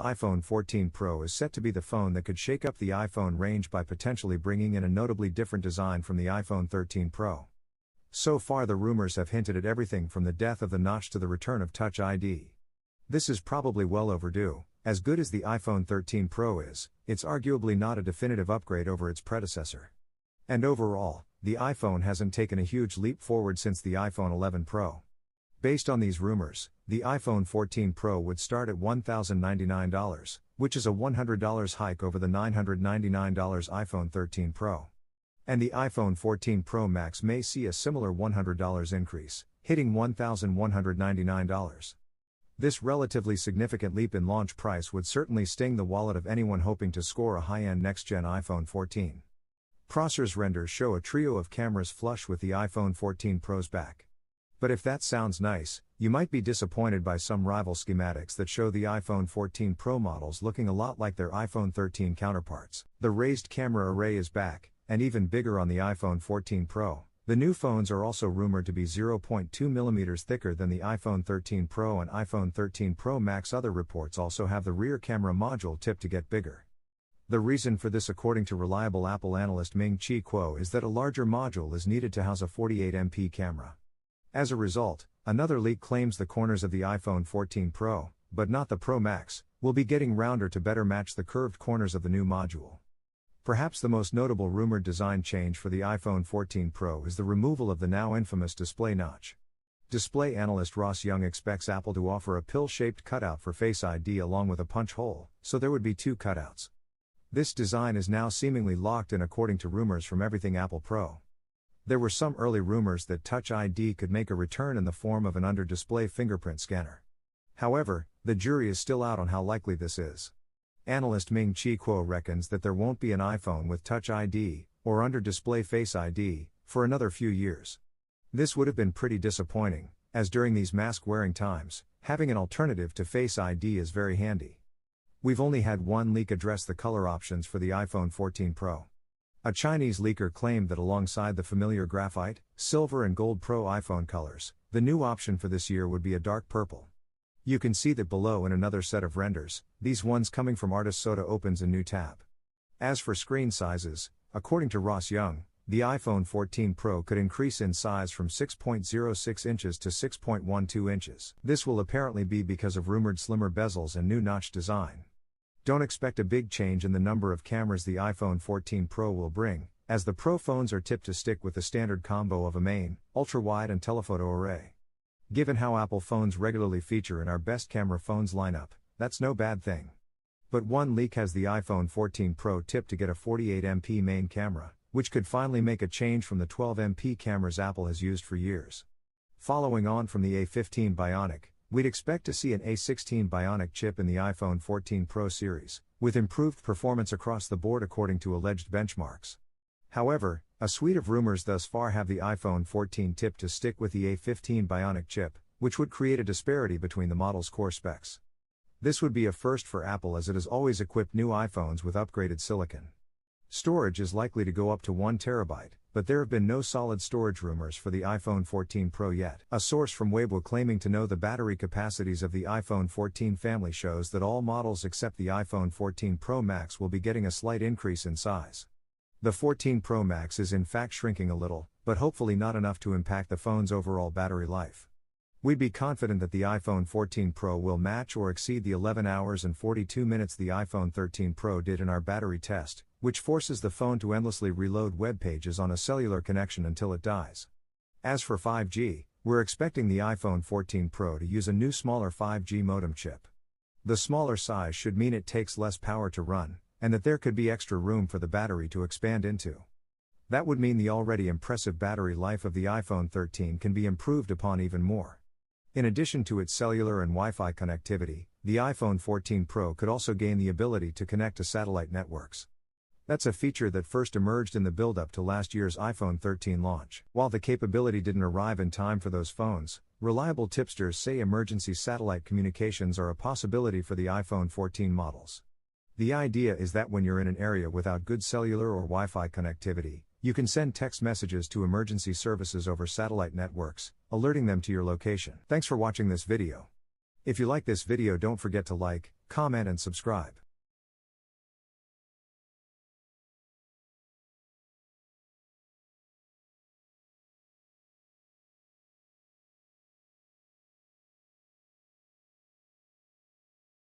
iPhone 14 Pro is set to be the phone that could shake up the iPhone range by potentially bringing in a notably different design from the iPhone 13 Pro. So far, the rumors have hinted at everything from the death of the notch to the return of Touch ID. This is probably well overdue. As good as the iPhone 13 Pro is, it's arguably not a definitive upgrade over its predecessor. And overall, the iPhone hasn't taken a huge leap forward since the iPhone 11 Pro. Based on these rumors, the iPhone 14 Pro would start at $1,099, which is a $100 hike over the $999 iPhone 13 Pro. And the iPhone 14 Pro Max may see a similar $100 increase, hitting $1,199. This relatively significant leap in launch price would certainly sting the wallet of anyone hoping to score a high-end next-gen iPhone 14. Prosser's renders show a trio of cameras flush with the iPhone 14 Pro's back. But if that sounds nice, you might be disappointed by some rival schematics that show the iPhone 14 Pro models looking a lot like their iPhone 13 counterparts. The raised camera array is back, and even bigger on the iPhone 14 Pro. The new phones are also rumored to be 0.2mm thicker than the iPhone 13 Pro and iPhone 13 Pro Max. Other reports also have the rear camera module tipped to get bigger. The reason for this, according to reliable Apple analyst Ming-Chi Kuo, is that a larger module is needed to house a 48MP camera. As a result, another leak claims the corners of the iPhone 14 Pro, but not the Pro Max, will be getting rounder to better match the curved corners of the new module. Perhaps the most notable rumored design change for the iPhone 14 Pro is the removal of the now infamous display notch. Display analyst Ross Young expects Apple to offer a pill-shaped cutout for Face ID along with a punch hole, so there would be two cutouts. This design is now seemingly locked in according to rumors from Everything Apple Pro. There were some early rumors that Touch ID could make a return in the form of an under-display fingerprint scanner. However, the jury is still out on how likely this is. Analyst Ming-Chi Kuo reckons that there won't be an iPhone with Touch ID, or under-display Face ID, for another few years. This would have been pretty disappointing, as during these mask-wearing times, having an alternative to Face ID is very handy. We've only had one leak address the color options for the iPhone 14 Pro. A Chinese leaker claimed that alongside the familiar graphite, silver and gold Pro iPhone colors, the new option for this year would be a dark purple. You can see that below in another set of renders, these ones coming from Artist Soda opens a new tab. As for screen sizes, according to Ross Young, the iPhone 14 Pro could increase in size from 6.06 inches to 6.12 inches. This will apparently be because of rumored slimmer bezels and new notch design. Don't expect a big change in the number of cameras the iPhone 14 Pro will bring, as the Pro phones are tipped to stick with the standard combo of a main, ultra-wide and telephoto array. Given how Apple phones regularly feature in our best camera phones lineup, that's no bad thing. But one leak has the iPhone 14 Pro tipped to get a 48MP main camera, which could finally make a change from the 12MP cameras Apple has used for years. Following on from the A15 Bionic, we'd expect to see an A16 Bionic chip in the iPhone 14 Pro series, with improved performance across the board according to alleged benchmarks. However, a suite of rumors thus far have the iPhone 14 tipped to stick with the A15 Bionic chip, which would create a disparity between the model's core specs. This would be a first for Apple, as it has always equipped new iPhones with upgraded silicon. Storage is likely to go up to 1 TB, but there have been no solid storage rumors for the iPhone 14 Pro yet. A source from Weibo claiming to know the battery capacities of the iPhone 14 family shows that all models except the iPhone 14 Pro Max will be getting a slight increase in size. The 14 Pro Max is in fact shrinking a little, but hopefully not enough to impact the phone's overall battery life. We'd be confident that the iPhone 14 Pro will match or exceed the 11 hours and 42 minutes the iPhone 13 Pro did in our battery test, which forces the phone to endlessly reload web pages on a cellular connection until it dies. As for 5G, we're expecting the iPhone 14 Pro to use a new smaller 5G modem chip. The smaller size should mean it takes less power to run, and that there could be extra room for the battery to expand into. That would mean the already impressive battery life of the iPhone 13 can be improved upon even more. In addition to its cellular and Wi-Fi connectivity, the iPhone 14 Pro could also gain the ability to connect to satellite networks. That's a feature that first emerged in the build-up to last year's iPhone 13 launch. While the capability didn't arrive in time for those phones, reliable tipsters say emergency satellite communications are a possibility for the iPhone 14 models. The idea is that when you're in an area without good cellular or Wi-Fi connectivity, you can send text messages to emergency services over satellite networks, alerting them to your location. Thanks for watching this video. If you like this video, don't forget to like, comment and subscribe.